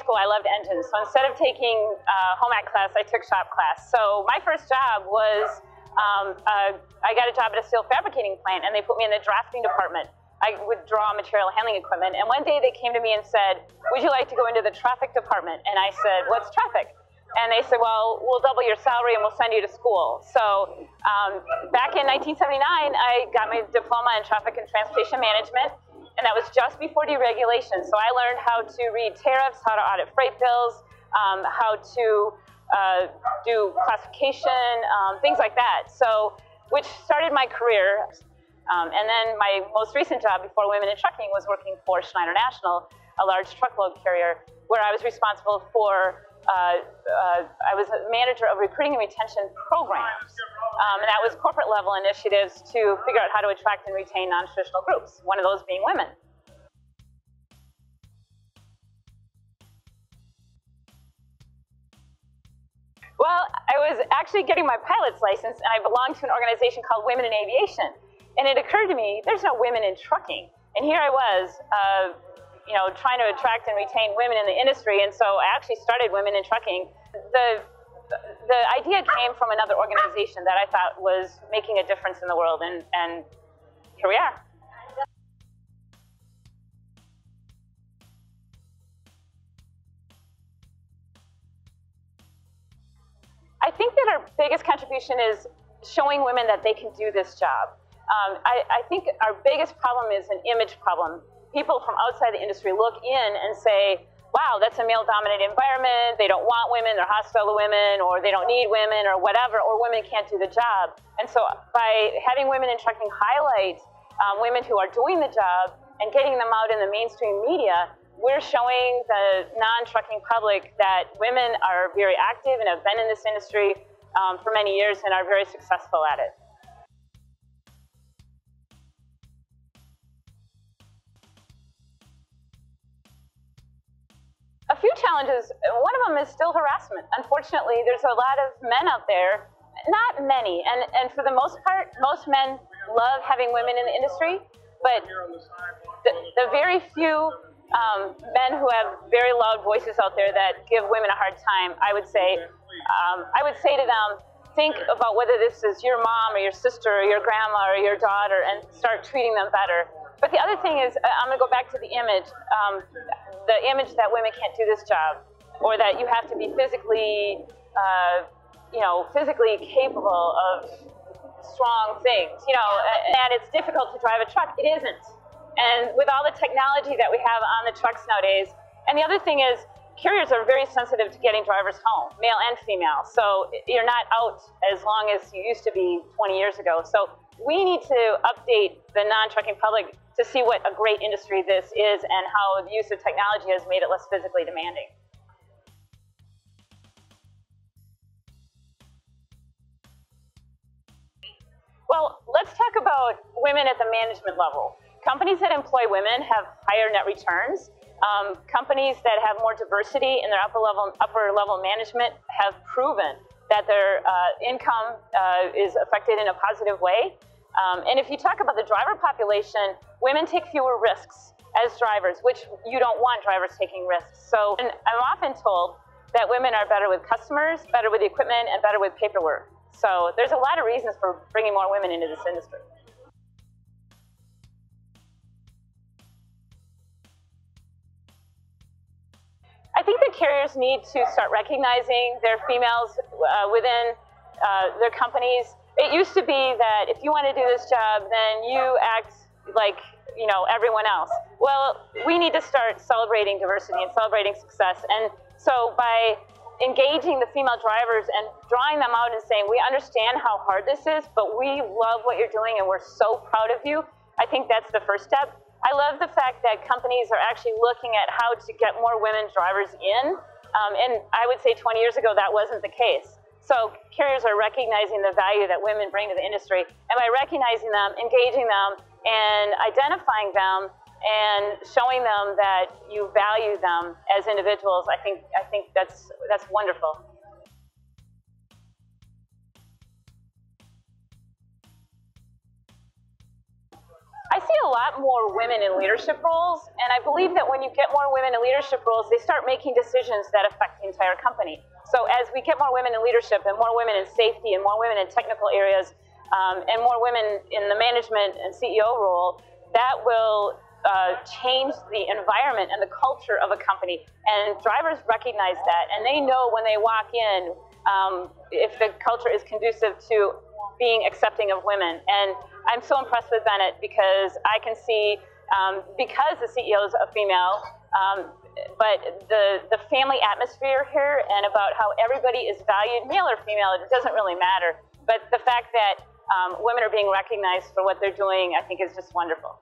school, I loved engines. So instead of taking home ec class, I took shop class. So my first job was, I got a job at a steel fabricating plant, and they put me in the drafting department. I would draw material handling equipment. And one day they came to me and said, would you like to go into the traffic department? And I said, what's traffic? And they said, well, we'll double your salary and we'll send you to school. So back in 1979, I got my diploma in traffic and transportation management. And that was just before deregulation. So I learned how to read tariffs, how to audit freight bills, how to do classification, things like that. So, which started my career. And then my most recent job before Women in Trucking was working for Schneider National, a large truckload carrier, where I was responsible for, I was a manager of recruiting and retention programs. And that was corporate level initiatives to figure out how to attract and retain non-traditional groups, one of those being women. Well, I was actually getting my pilot's license, and I belonged to an organization called Women in Aviation. And it occurred to me, there's no women in trucking. And here I was, trying to attract and retain women in the industry. And so I actually started Women in Trucking. The idea came from another organization that I thought was making a difference in the world, and here we are. I think that our biggest contribution is showing women that they can do this job. I think our biggest problem is an image problem. People from outside the industry look in and say, wow, that's a male-dominated environment, they don't want women, they're hostile to women, or they don't need women, or whatever, or women can't do the job. And so by having Women in Trucking highlight women who are doing the job and getting them out in the mainstream media, we're showing the non-trucking public that women are very active and have been in this industry for many years and are very successful at it. A few challenges. One of them is still harassment. Unfortunately, there's a lot of men out there, not many, and for the most part, most men love having women in the industry, but the very few men who have very loud voices out there that give women a hard time, I would say to them, think about whether this is your mom or your sister or your grandma or your daughter, and start treating them better. But the other thing is, I'm going to go back to the image that women can't do this job, or that you have to be physically, physically capable of strong things, and it's difficult to drive a truck. It isn't. And with all the technology that we have on the trucks nowadays, and the other thing is, carriers are very sensitive to getting drivers home, male and female. So you're not out as long as you used to be 20 years ago. So we need to update the non-trucking public to see what a great industry this is and how the use of technology has made it less physically demanding. Well, let's talk about women at the management level. Companies that employ women have higher net returns. Companies that have more diversity in their upper level management have proven that their income is affected in a positive way. And if you talk about the driver population, women take fewer risks as drivers, which you don't want drivers taking risks. So I'm often told that women are better with customers, better with the equipment, and better with paperwork. So there's a lot of reasons for bringing more women into this industry. I think that carriers need to start recognizing their females within their companies. It used to be that if you want to do this job, then you act like everyone else. Well, we need to start celebrating diversity and celebrating success. And so by engaging the female drivers and drawing them out and saying, we understand how hard this is, but we love what you're doing and we're so proud of you, I think that's the first step. I love the fact that companies are actually looking at how to get more women drivers in. And I would say 20 years ago, that wasn't the case. So carriers are recognizing the value that women bring to the industry. And by recognizing them, engaging them, and identifying them, and showing them that you value them as individuals, I think that's wonderful. I see a lot more women in leadership roles, and I believe that when you get more women in leadership roles, they start making decisions that affect the entire company. So as we get more women in leadership and more women in safety and more women in technical areas and more women in the management and CEO role, that will change the environment and the culture of a company. And drivers recognize that, and they know when they walk in if the culture is conducive to being accepting of women. And I'm so impressed with Bennett because I can see, because the CEO is a female, but the family atmosphere here and about how everybody is valued, male or female, it doesn't really matter. But the fact that women are being recognized for what they're doing, I think is just wonderful.